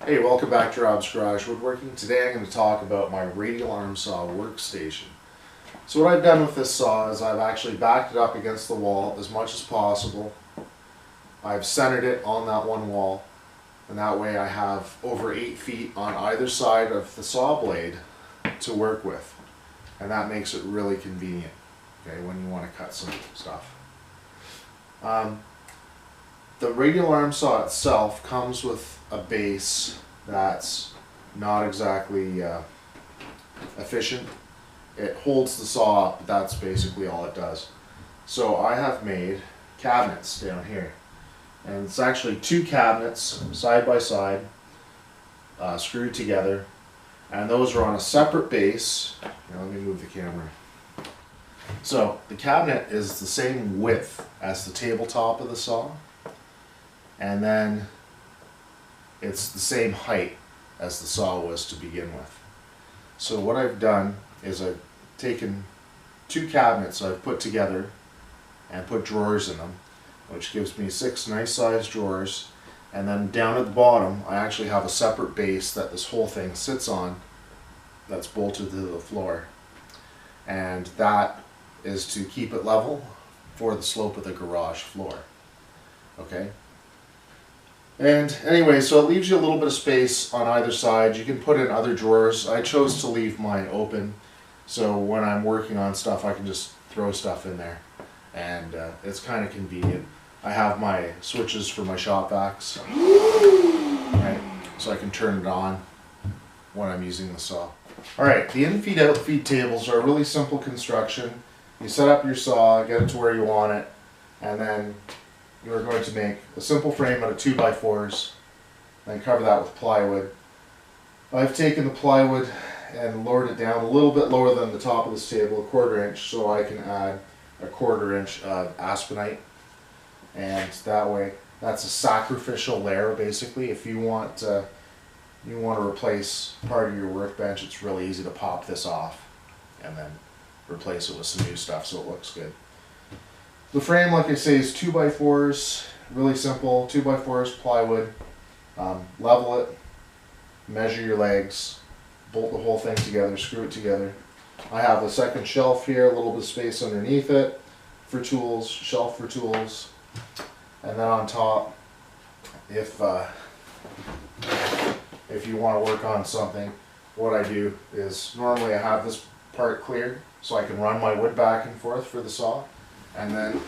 Hey, welcome back to Rob's Garage Woodworking. Today I'm going to talk about my Radial Arm Saw Workstation. So what I've done with this saw is I've actually backed it up against the wall as much as possible. I've centered it on that one wall, and that way I have over 8 feet on either side of the saw blade to work with. And that makes it really convenient, okay, when you want to cut some stuff. The radial arm saw itself comes with a base that's not exactly efficient. It holds the saw up, but that's basically all it does. So I have made cabinets down here, and it's actually 2 cabinets side by side, screwed together, and those are on a separate base. Here, let me move the camera. So the cabinet is the same width as the tabletop of the saw, and then it's the same height as the saw was to begin with. So what I've done is I've taken 2 cabinets I've put together and put drawers in them, which gives me 6 nice sized drawers, and then down at the bottom I actually have a separate base that this whole thing sits on that's bolted to the floor, and that is to keep it level for the slope of the garage floor. Okay? And anyway, so it leaves you a little bit of space on either side. You can put in other drawers. I chose to leave mine open, so when I'm working on stuff I can just throw stuff in there, and it's kind of convenient. I have my switches for my shop vacs, right, so I can turn it on when I'm using the saw. Alright, the Infeed Outfeed tables are a really simple construction. You set up your saw, get it to where you want it, and then you're going to make a simple frame out of 2x4s, then cover that with plywood. I've taken the plywood and lowered it down a little bit lower than the top of this table, 1/4 inch, so I can add a 1/4 inch of aspenite, and that way that's a sacrificial layer basically. If you want to replace part of your workbench, it's really easy to pop this off and then replace it with some new stuff so it looks good. The frame, like I say, is 2x4s, really simple, 2x4s, plywood. Level it, measure your legs, bolt the whole thing together, screw it together. I have a second shelf here, a little bit of space underneath it for tools, shelf for tools. And then on top, if you want to work on something, what I do is normally I have this part clear so I can run my wood back and forth for the saw. And then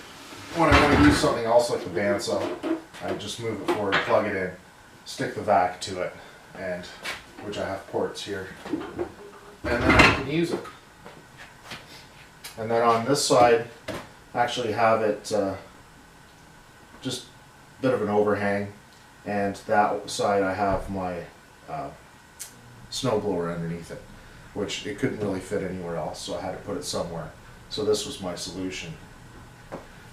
when I want to use something else like the bandsaw, I just move it forward, plug it in, stick the vac to it, and which I have ports here, and then I can use it. And then on this side, I actually have it just a bit of an overhang, and that side I have my snowblower underneath it, which it couldn't really fit anywhere else, so I had to put it somewhere. So this was my solution.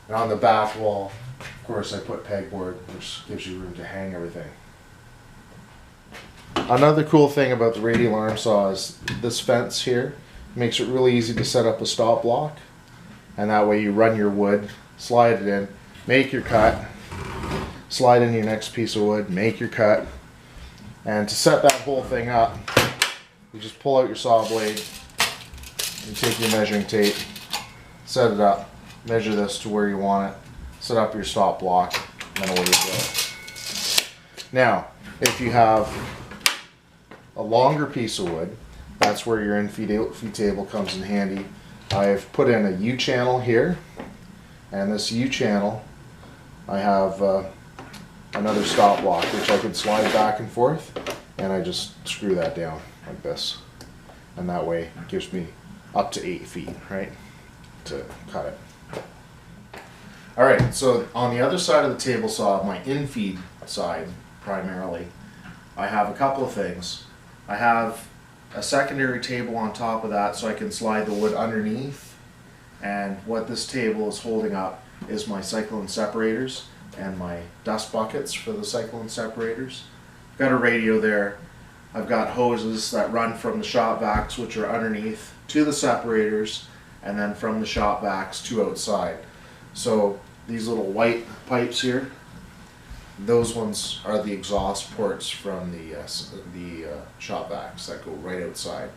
And on the back wall, of course, I put pegboard, which gives you room to hang everything. Another cool thing about the radial arm saw is this fence here makes it really easy to set up a stop block, and that way you run your wood, slide it in, make your cut, slide in your next piece of wood, make your cut, and to set that whole thing up, you just pull out your saw blade, you take your measuring tape, set it up, measure this to where you want it, set up your stop block, and then away you go. Now, if you have a longer piece of wood, that's where your Infeed table comes in handy. I've put in a U-channel here, and this U-channel, I have another stop block, which I can slide back and forth, and I just screw that down like this. And that way it gives me up to 8 feet, right, to cut it. Alright, so on the other side of the table saw, my Infeed side primarily, I have a couple of things. I have a secondary table on top of that so I can slide the wood underneath, and what this table is holding up is my cyclone separators and my dust buckets for the cyclone separators. I've got a radio there. I've got hoses that run from the shop vacs, which are underneath, to the separators, and then from the shop vacs to outside. So these little white pipes here those ones are the exhaust ports from the shop vacs that go right outside.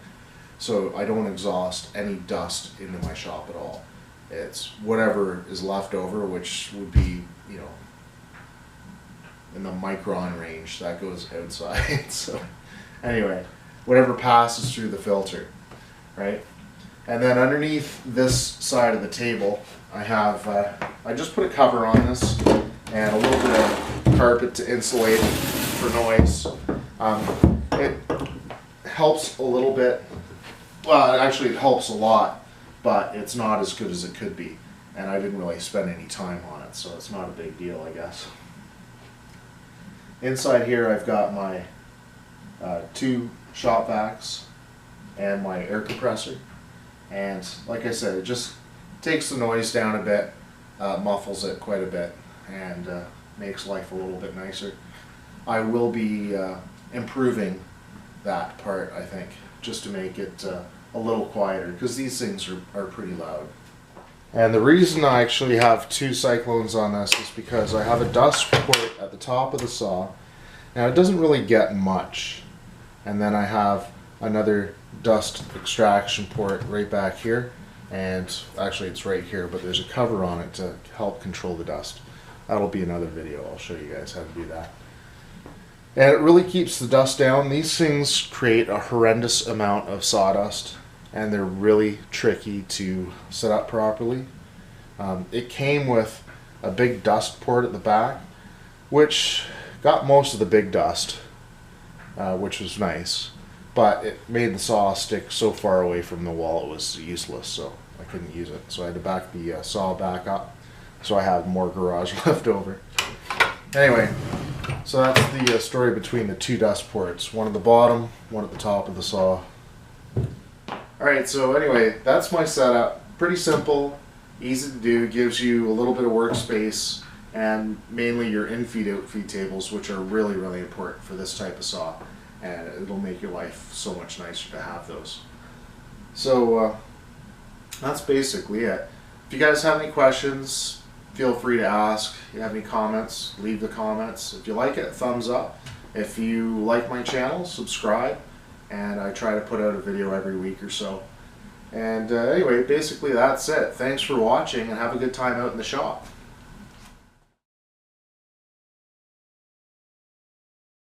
So I don't exhaust any dust into my shop at all. It's whatever is left over, which would be, you know, in the micron range, that goes outside. So anyway, whatever passes through the filter, right? And then underneath this side of the table, I have, I just put a cover on this and a little bit of carpet to insulate for noise. It helps a little bit. Well, actually it helps a lot, but it's not as good as it could be. And I didn't really spend any time on it, so it's not a big deal, I guess. Inside here I've got my 2 shop vacs and my air compressor. And like I said, it just takes the noise down a bit, muffles it quite a bit, and makes life a little bit nicer. I will be improving that part, I think, just to make it a little quieter, because these things are pretty loud. And the reason I actually have 2 cyclones on this is because I have a dust port at the top of the saw. Now it doesn't really get much. And then I have another dust extraction port right back here. And actually it's right here, but there's a cover on it to help control the dust. That'll be another video. I'll show you guys how to do that. And it really keeps the dust down. These things create a horrendous amount of sawdust, and they're really tricky to set up properly. It came with a big dust port at the back, which got most of the big dust, which was nice, but it made the saw stick so far away from the wall it was useless, so I couldn't use it. So I had to back the saw back up, so I have more garage left over. Anyway, so that's the story between the 2 dust ports, one at the bottom, one at the top of the saw. Alright, so anyway, that's my setup. Pretty simple, easy to do, gives you a little bit of workspace, and mainly your infeed outfeed tables, which are really, really important for this type of saw, and it'll make your life so much nicer to have those. So that's basically it. If you guys have any questions, feel free to ask. If you have any comments, leave the comments. If you like it, thumbs up. If you like my channel, subscribe. And I try to put out a video every week or so. And anyway, basically that's it. Thanks for watching, and have a good time out in the shop.